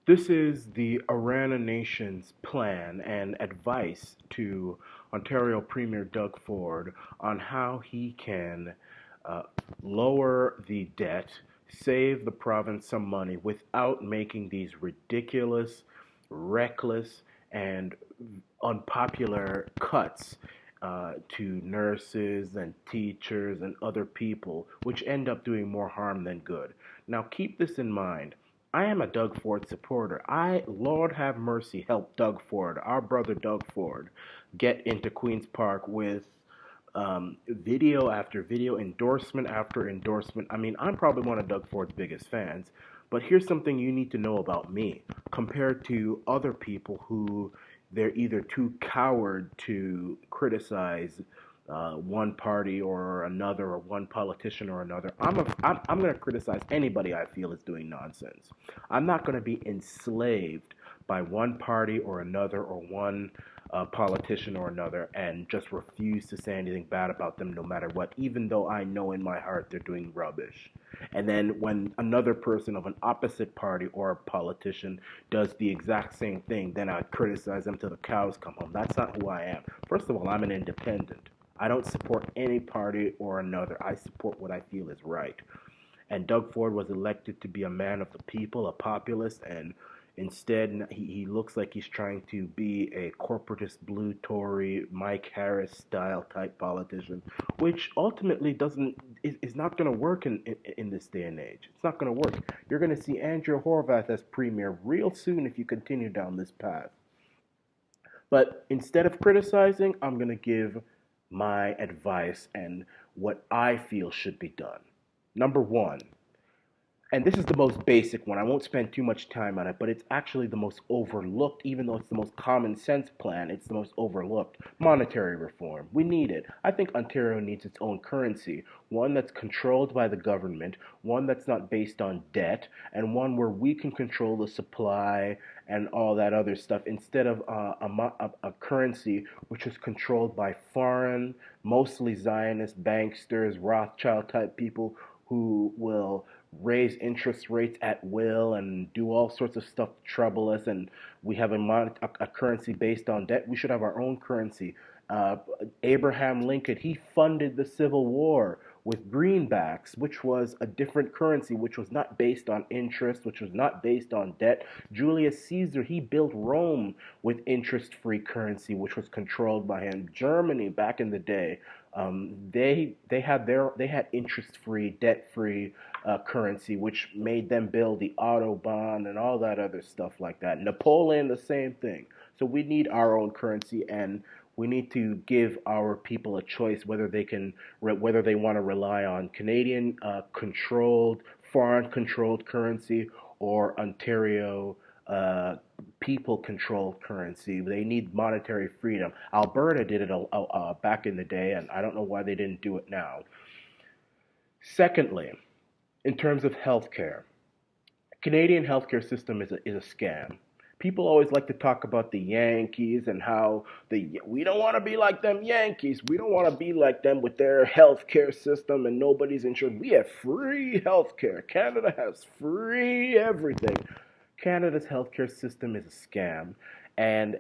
This is the Arana Nation's plan and advice to Ontario Premier Doug Ford on how he can uh, lower the debt, save the province some money without making these ridiculous, reckless, and unpopular cuts to nurses and teachers and other people, which end up doing more harm than good. Now, keep this in mind. I am a Doug Ford supporter. Lord have mercy, help Doug Ford, our brother Doug Ford, get into Queen's Park with video after video, endorsement after endorsement. I mean, I'm probably one of Doug Ford's biggest fans, but here's something you need to know about me compared to other people who they're either too coward to criticize one party or another, or one politician or another. I'm going to criticize anybody I feel is doing nonsense. I'm not going to be enslaved by one party or another, or one politician or another, and just refuse to say anything bad about them no matter what, even though I know in my heart they're doing rubbish. And then when another person of an opposite party or a politician does the exact same thing, then I criticize them till the cows come home. That's not who I am. First of all, I'm an independent. I don't support any party or another. I support what I feel is right. And Doug Ford was elected to be a man of the people, a populist, and instead he looks like he's trying to be a corporatist blue Tory, Mike Harris style type politician, which ultimately doesn't is not going to work in this day and age. It's not going to work. You're going to see Andrew Horvath as premier real soon if you continue down this path. But instead of criticizing, I'm going to give my advice and what I feel should be done. Number one, and this is the most basic one. I won't spend too much time on it, but it's actually the most overlooked, even though it's the most common sense plan, it's the most overlooked. Monetary reform. We need it. I think Ontario needs its own currency, one that's controlled by the government, one that's not based on debt, and one where we can control the supply and all that other stuff instead of a currency which is controlled by foreign, mostly Zionist banksters, Rothschild type people who will raise interest rates at will and do all sorts of stuff to trouble us, and we have a currency based on debt. We should have our own currency. uh, Abraham Lincoln, he funded the Civil War with greenbacks, which was a different currency, which was not based on interest, which was not based on debt. Julius Caesar, he built Rome with interest-free currency, which was controlled by him. Germany, back in the day, they had interest-free, debt-free currency, which made them build the autobahn and all that other stuff like that. Napoleon, the same thing. So we need our own currency, and we need to give our people a choice whether they want to rely on Canadian controlled, foreign controlled currency, or Ontario people controlled currency. They need monetary freedom. Alberta did it back in the day, and I don't know why they didn't do it now. Secondly, in terms of healthcare, Canadian healthcare system is a scam. People always like to talk about the Yankees and how we don't want to be like them Yankees. We don't want to be like them with their healthcare system and nobody's insured. We have free healthcare. Canada has free everything. Canada's healthcare system is a scam, and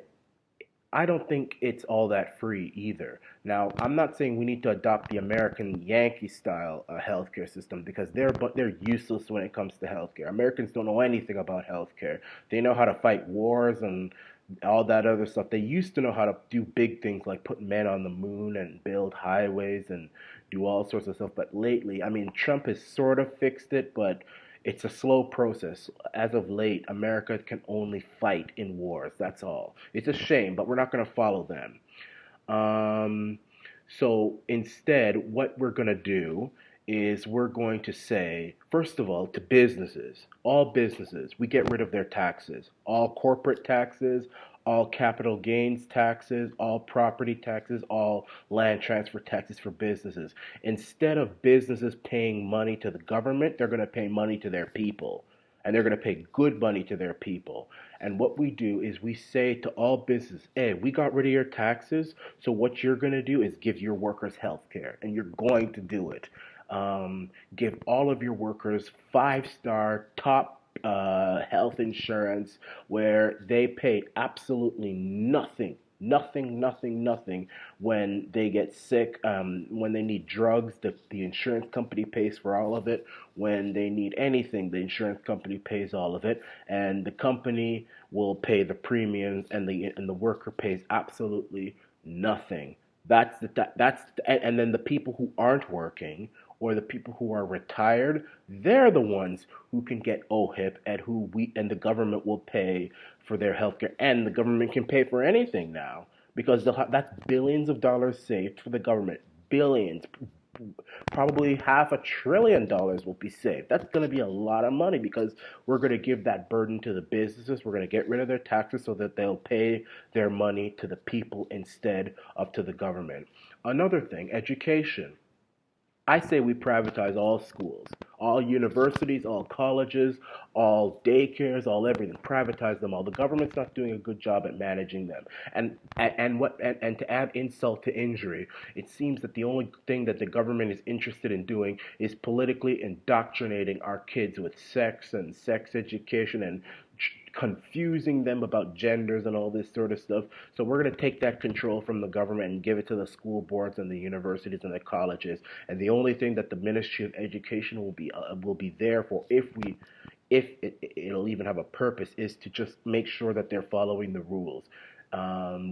I don't think it's all that free either. Now, I'm not saying we need to adopt the American Yankee style healthcare system, because they're useless when it comes to healthcare. Americans don't know anything about healthcare. They know how to fight wars and all that other stuff. They used to know how to do big things like put men on the moon and build highways and do all sorts of stuff. But lately, I mean, Trump has sort of fixed it, but it's a slow process. As of late, America can only fight in wars. That's all. It's a shame, but we're not going to follow them. Um, so instead, what we're going to do is we're going to say, first of all, to businesses, all businesses, we get rid of their taxes, all corporate taxes, all capital gains taxes, all property taxes, all land transfer taxes for businesses. Instead of businesses paying money to the government, they're going to pay money to their people. And they're going to pay good money to their people. And what we do is we say to all businesses, hey, we got rid of your taxes, so what you're going to do is give your workers health care, and you're going to do it. Give all of your workers five-star, top health insurance where they pay absolutely nothing when they get sick, when they need drugs, the insurance company pays for all of it. When they need anything, the insurance company pays all of it, and the company will pay the premiums, and the worker pays absolutely nothing. And then the people who aren't working or the people who are retired, they're the ones who can get OHIP and the government will pay for their healthcare, and the government can pay for anything now because that's billions of dollars saved for the government. Billions, probably $500 billion will be saved. That's going to be a lot of money because we're going to give that burden to the businesses. We're going to get rid of their taxes so that they'll pay their money to the people instead of to the government. Another thing, education. I say we privatize all schools, all universities, all colleges, all daycares, all everything. Privatize them all. The government's not doing a good job at managing them. And to add insult to injury, it seems that the only thing that the government is interested in doing is politically indoctrinating our kids with sex and sex education and confusing them about genders and all this sort of stuff. So we're going to take that control from the government and give it to the school boards and the universities and the colleges. And the only thing that the Ministry of Education will be there for, if it'll even have a purpose, is to just make sure that they're following the rules.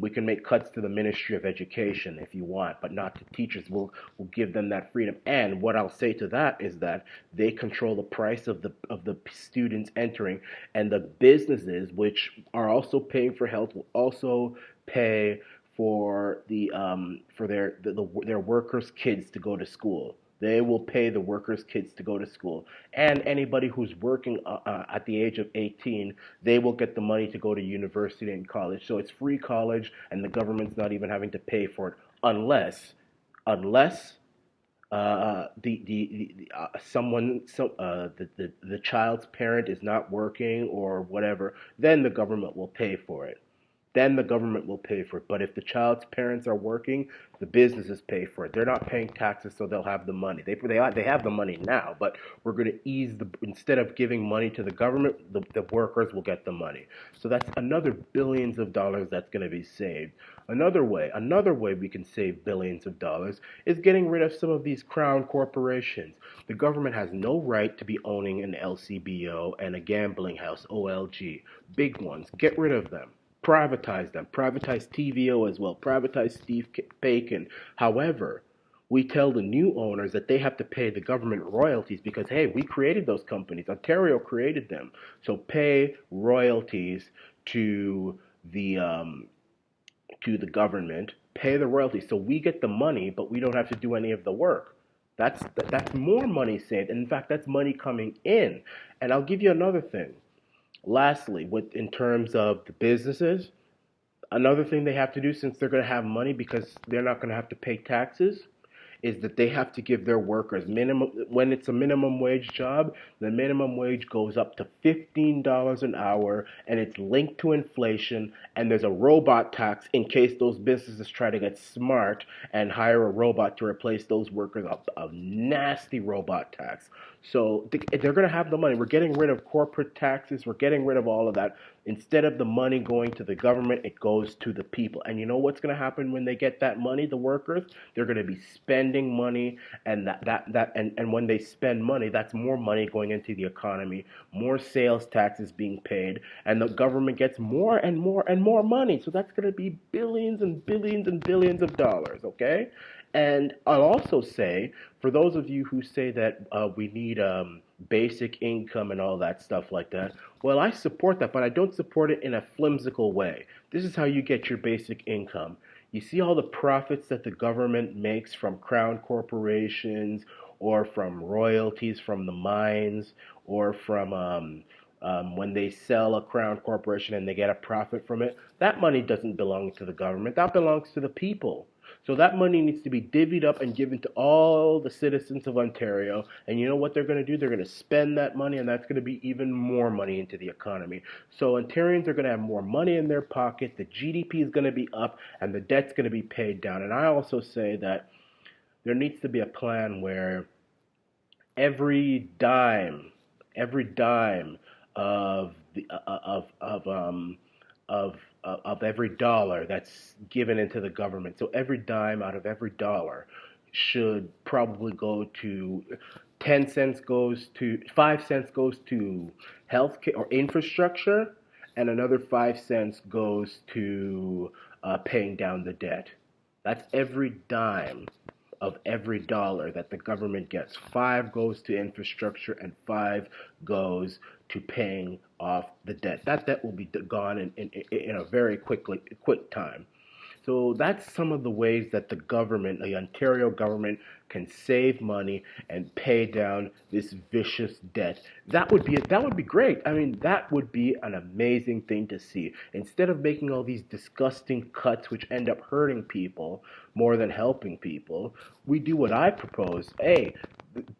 We can make cuts to the Ministry of Education if you want, but not to teachers. We'll give them that freedom. And what I'll say to that is that they control the price of the students entering, and the businesses, which are also paying for health, will also pay for their workers' kids to go to school. They will pay the workers' kids to go to school. And anybody who's working at the age of 18, they will get the money to go to university and college. So it's free college, and the government's not even having to pay for it unless the child's parent is not working or whatever, then the government will pay for it. Then the government will pay for it. But if the child's parents are working, the businesses pay for it. They're not paying taxes, so they'll have the money. They have the money now, but we're going to instead of giving money to the government, the workers will get the money. So that's another billions of dollars that's going to be saved. Another way we can save billions of dollars is getting rid of some of these crown corporations. The government has no right to be owning an LCBO and a gambling house, OLG. Big ones. Get rid of them. Privatize them. Privatize TVO as well. Privatize Steve Bacon. However, we tell the new owners that they have to pay the government royalties because, hey, we created those companies. Ontario created them. So pay royalties to the government. Pay the royalties. So we get the money, but we don't have to do any of the work. That's more money saved. And in fact, that's money coming in. And I'll give you another thing. Lastly, in terms of the businesses, another thing they have to do, since they're going to have money because they're not going to have to pay taxes, is that they have to give their workers minimum. When it's a minimum wage job, the minimum wage goes up to $15 an hour, and it's linked to inflation, and there's a robot tax in case those businesses try to get smart and hire a robot to replace those workers, a nasty robot tax. So they're going to have the money. We're getting rid of corporate taxes. We're getting rid of all of that. Instead of the money going to the government, it goes to the people. And you know what's going to happen when they get that money, the workers? They're going to be spending money, and and when they spend money, that's more money going into the economy, more sales taxes being paid, and the government gets more and more and more money. So that's going to be billions and billions and billions of dollars, okay? And I'll also say, for those of you who say that we need basic income and all that stuff like that, well, I support that, but I don't support it in a flimsical way. This is how you get your basic income. You see all the profits that the government makes from crown corporations or from royalties from the mines or from when they sell a crown corporation and they get a profit from it. That money doesn't belong to the government. That belongs to the people. So that money needs to be divvied up and given to all the citizens of Ontario. And you know what they're going to do? They're going to spend that money, and that's going to be even more money into the economy. So Ontarians are going to have more money in their pocket, the GDP is going to be up, and the debt's going to be paid down. And I also say that there needs to be a plan where every dime of the of every dollar that's given into the government. So every dime out of every dollar should probably go to 10 cents goes to 5 cents goes to healthcare or infrastructure, and another 5 cents goes to paying down the debt. That's every dime of every dollar that the government gets. 5 goes to infrastructure and 5 goes to paying off the debt. That debt will be gone in a very quick time. So that's some of the ways that the government, the Ontario government, can save money and pay down this vicious debt. That would be great. I mean, that would be an amazing thing to see. Instead of making all these disgusting cuts which end up hurting people more than helping people, we do what I propose. Hey,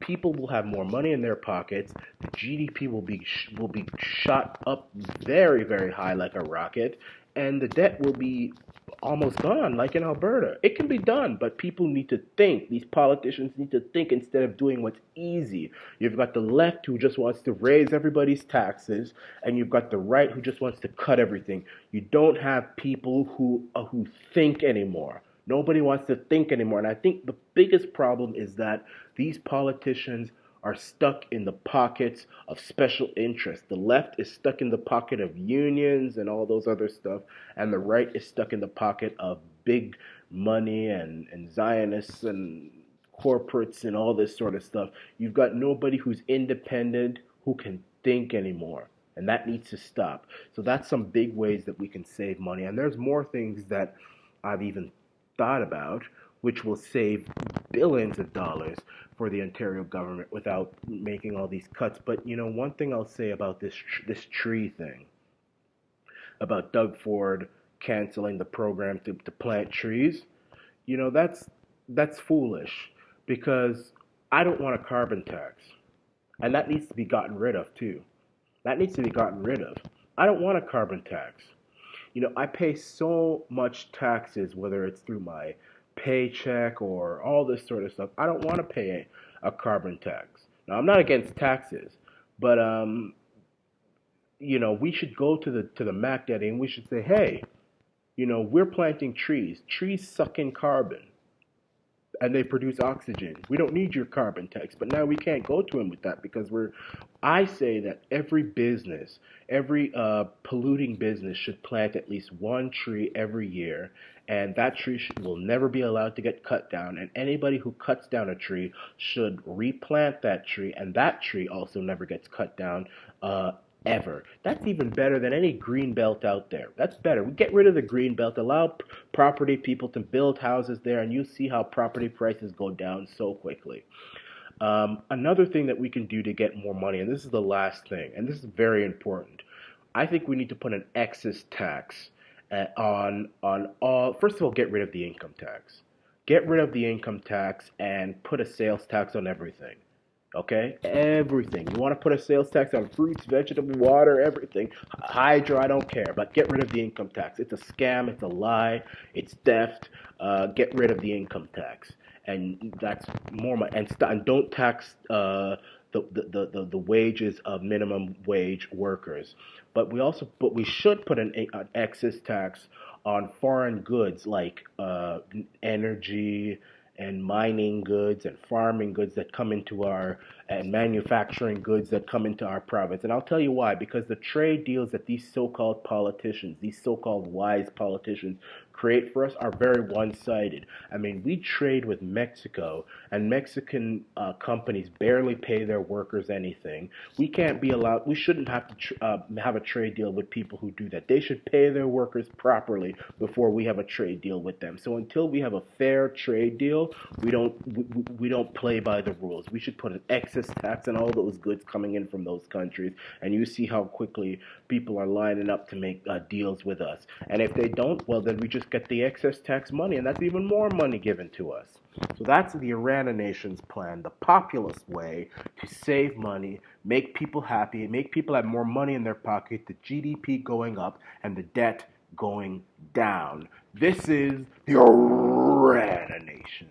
people will have more money in their pockets. The GDP will be shot up very, very high like a rocket, and the debt will be almost gone, like in Alberta. It can be done, but people need to think. These politicians need to think instead of doing what's easy. You've got the left who just wants to raise everybody's taxes, and you've got the right who just wants to cut everything. You don't have people who think anymore. Nobody wants to think anymore. And I think the biggest problem is that these politicians are stuck in the pockets of special interests. The left is stuck in the pocket of unions and all those other stuff, and the right is stuck in the pocket of big money and Zionists and corporates and all this sort of stuff. You've got nobody who's independent who can think anymore. And that needs to stop. So that's some big ways that we can save money. And there's more things that I've even thought about, which will save billions of dollars for the Ontario government without making all these cuts. But one thing I'll say about this tree thing, about Doug Ford canceling the program to plant trees, that's foolish, because I don't want a carbon tax, and that needs to be gotten rid of too. That needs to be gotten rid of. I don't want a carbon tax. I pay so much taxes, whether it's through my paycheck or all this sort of stuff. I don't want to pay a carbon tax. Now, I'm not against taxes, but we should go to the Mac Daddy and we should say, hey, we're planting trees. Trees suck in carbon, and they produce oxygen. We don't need your carbon tax. But now we can't go to him with that, because I say that every business, every polluting business should plant at least one tree every year, and that tree will never be allowed to get cut down. And anybody who cuts down a tree should replant that tree, and that tree also never gets cut down ever. That's even better than any green belt out there. That's better. We get rid of the green belt, allow property people to build houses there, and you see how property prices go down so quickly. Another thing that we can do to get more money, and this is the last thing, and this is very important. I think we need to put an excess tax on all. First of all, get rid of the income tax. Get rid of the income tax and put a sales tax on everything. Okay? Everything. You want to put a sales tax on fruits, vegetables, water, everything. Hydro, I don't care. But get rid of the income tax. It's a scam. It's a lie. It's theft. Get rid of the income tax. And that's more money. And don't tax the wages of minimum wage workers. But we should put an excess tax on foreign goods like energy and mining goods and farming goods that come into and manufacturing goods that come into our province. And I'll tell you why. Because the trade deals that these so-called politicians, these so-called wise politicians, create for us are very one-sided. I mean, we trade with Mexico, and Mexican companies barely pay their workers anything. We shouldn't have to have a trade deal with people who do that. They should pay their workers properly before we have a trade deal with them. So until we have a fair trade deal, we don't play by the rules. We should put an excess tax on all those goods coming in from those countries, and you see how quickly people are lining up to make deals with us. And if they don't, well, then we just get the excess tax money, and that's even more money given to us. So that's the Arana Nation's plan, the populist way to save money, make people happy, make people have more money in their pocket, the GDP going up, and the debt going down. This is the Arana Nation.